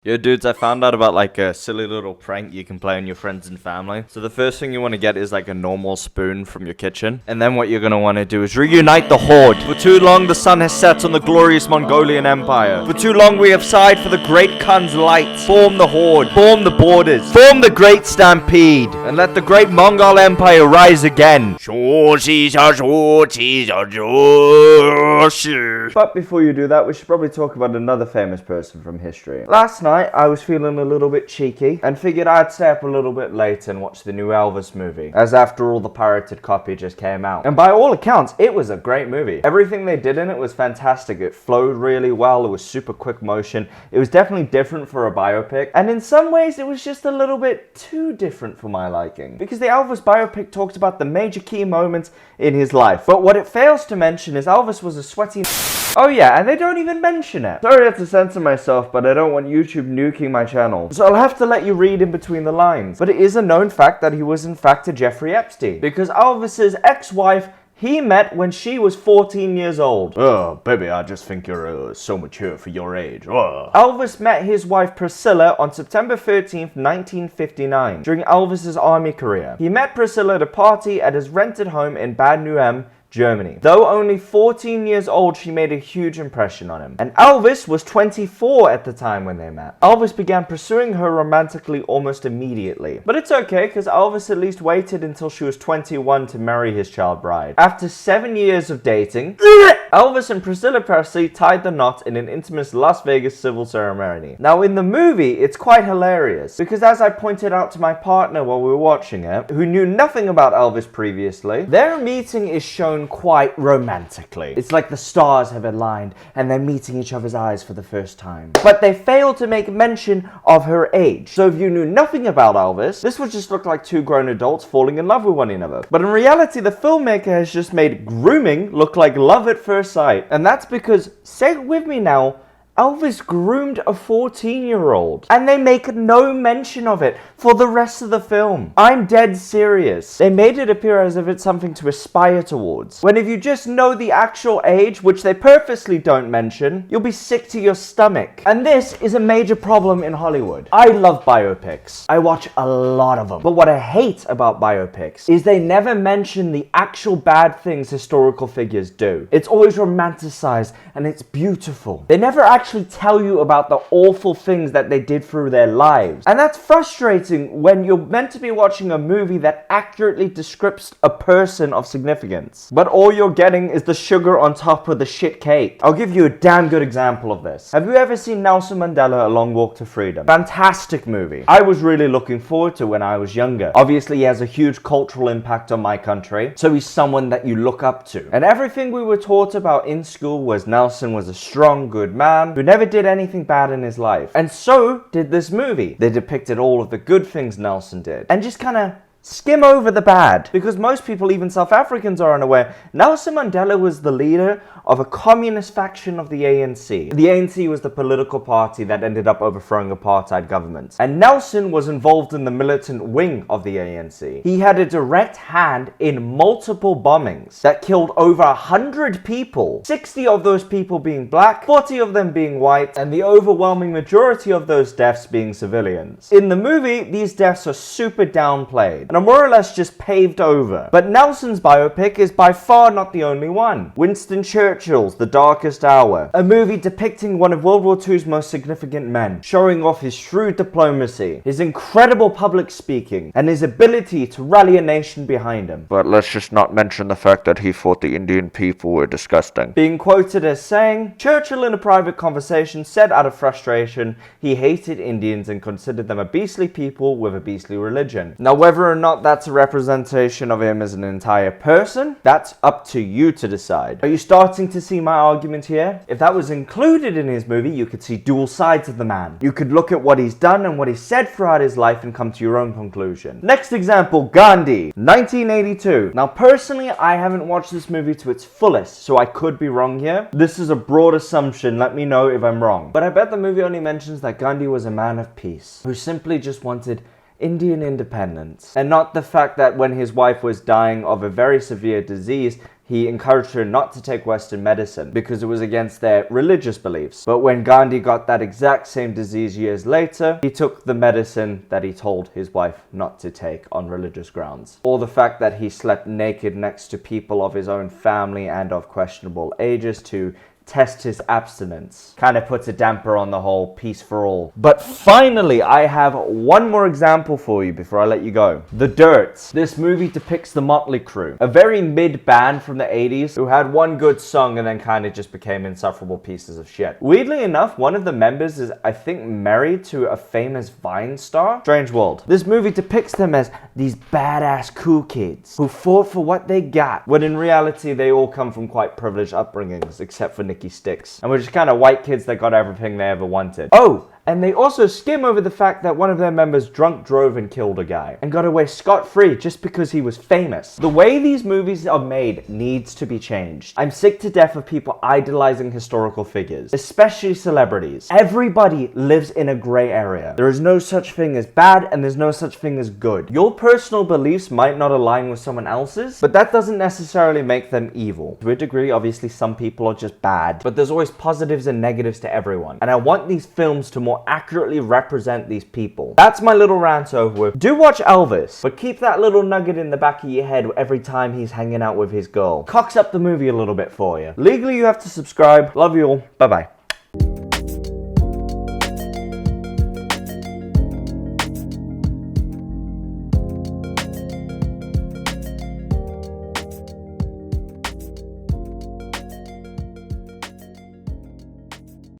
Yo dudes, I found out about like a silly little prank you can play on your friends and family. So the first thing you want to get is like a normal spoon from your kitchen. And then what you're going to want to do is reunite the horde. For too long the sun has set on the glorious Mongolian Empire. For too long we have sighed for the great Khan's light. Form the horde, form the borders, form the great stampede, and let the great Mongol Empire rise again. But before you do that, we should probably talk about another famous person from history. Last night, I was feeling a little bit cheeky and figured I'd stay up a little bit late and watch the new Elvis movie, as after all the pirated copy just came out. And by all accounts, it was a great movie. Everything they did in it was fantastic. It flowed really well, it was super quick motion, it was definitely different for a biopic, and in some ways it was just a little bit too different for my liking. Because the Elvis biopic talked about the major key moments in his life, but what it fails to mention is Elvis was a sweaty oh yeah, and they don't even mention it. Sorry I have to censor myself, but I don't want YouTube nuking my channel, so I'll have to let you read in between the lines. But it is a known fact that he was in fact a Jeffrey Epstein, because Elvis's ex-wife he met when she was 14 years old. Oh, baby, I just think you're so mature for your age. Elvis met his wife Priscilla on September 13th, 1959, during Elvis's army career. He met Priscilla at a party at his rented home in Bad Nauheim, Germany. Though only 14 years old, she made a huge impression on him. And Elvis was 24 at the time when they met. Elvis began pursuing her romantically almost immediately. But it's okay, because Elvis at least waited until she was 21 to marry his child bride. After 7 years of dating, Elvis and Priscilla Presley tied the knot in an intimate Las Vegas civil ceremony. Now in the movie, it's quite hilarious, because as I pointed out to my partner while we were watching it, who knew nothing about Elvis previously, their meeting is shown quite romantically. It's like the stars have aligned and they're meeting each other's eyes for the first time. But they failed to make mention of her age. So if you knew nothing about Elvis, this would just look like two grown adults falling in love with one another. But in reality, the filmmaker has just made grooming look like love at first sight. And that's because, say it with me now, Elvis groomed a 14-year-old, and they make no mention of it for the rest of the film. I'm dead serious. They made it appear as if it's something to aspire towards, when if you just know the actual age, which they purposely don't mention, you'll be sick to your stomach. And this is a major problem in Hollywood. I love biopics. I watch a lot of them. But what I hate about biopics is they never mention the actual bad things historical figures do. It's always romanticized, and it's beautiful. They never actually tell you about the awful things that they did through their lives. And that's frustrating when you're meant to be watching a movie that accurately describes a person of significance, but all you're getting is the sugar on top of the shit cake. I'll give you a damn good example of this. Have you ever seen Nelson Mandela, A Long Walk to Freedom? Fantastic movie. I was really looking forward to when I was younger. Obviously, he has a huge cultural impact on my country, so he's someone that you look up to. And everything we were taught about in school was Nelson was a strong, good man who never did anything bad in his life. And so did this movie. They depicted all of the good things Nelson did and just kind of skim over the bad, because most people, even South Africans, are unaware. Nelson Mandela was the leader of a communist faction of the ANC. The ANC was the political party that ended up overthrowing apartheid governments. And Nelson was involved in the militant wing of the ANC. He had a direct hand in multiple bombings that killed over 100 people, 60 of those people being black, 40 of them being white, and the overwhelming majority of those deaths being civilians. In the movie, these deaths are super downplayed and are more or less just paved over. But Nelson's biopic is by far not the only one. Winston Churchill's The Darkest Hour, a movie depicting one of World War II's most significant men, showing off his shrewd diplomacy, his incredible public speaking, and his ability to rally a nation behind him. But let's just not mention the fact that he thought the Indian people were disgusting. Being quoted as saying, Churchill in a private conversation said out of frustration he hated Indians and considered them a beastly people with a beastly religion. Now whether or not that's a representation of him as an entire person, that's up to you to decide. Are you starting to see my argument here? If that was included in his movie, you could see dual sides of the man. You could look at what he's done and what he's said throughout his life and come to your own conclusion. Next example, Gandhi, 1982. Now personally, I haven't watched this movie to its fullest, so I could be wrong here. This is a broad assumption, let me know if I'm wrong. But I bet the movie only mentions that Gandhi was a man of peace, who simply just wanted Indian independence. And not the fact that when his wife was dying of a very severe disease, he encouraged her not to take Western medicine because it was against their religious beliefs. But when Gandhi got that exact same disease years later, he took the medicine that he told his wife not to take on religious grounds. Or the fact that he slept naked next to people of his own family and of questionable ages to test his abstinence. Kind of puts a damper on the whole peace for all. But finally, I have one more example for you before I let you go. The Dirts. This movie depicts the Motley Crue, a very mid band from the 80s who had one good song and then kind of just became insufferable pieces of shit. Weirdly enough, one of the members is, I think, married to a famous Vine star. Strange world. This movie depicts them as these badass cool kids who fought for what they got, when in reality they all come from quite privileged upbringings, except for Nicky Sticks, and we're just kind of white kids that got everything they ever wanted. Oh, and they also skim over the fact that one of their members drunk drove and killed a guy and got away scot-free just because he was famous. The way these movies are made needs to be changed. I'm sick to death of people idolizing historical figures, especially celebrities. Everybody lives in a gray area. There is no such thing as bad and there's no such thing as good. Your personal beliefs might not align with someone else's, but that doesn't necessarily make them evil. To a degree, obviously some people are just bad, but there's always positives and negatives to everyone. And I want these films to more accurately represent these people. That's my little rant over with. Do watch Elvis, but keep that little nugget in the back of your head every time he's hanging out with his girl. Cocks up the movie a little bit for you. Legally, you have to subscribe. Love you all. Bye-bye.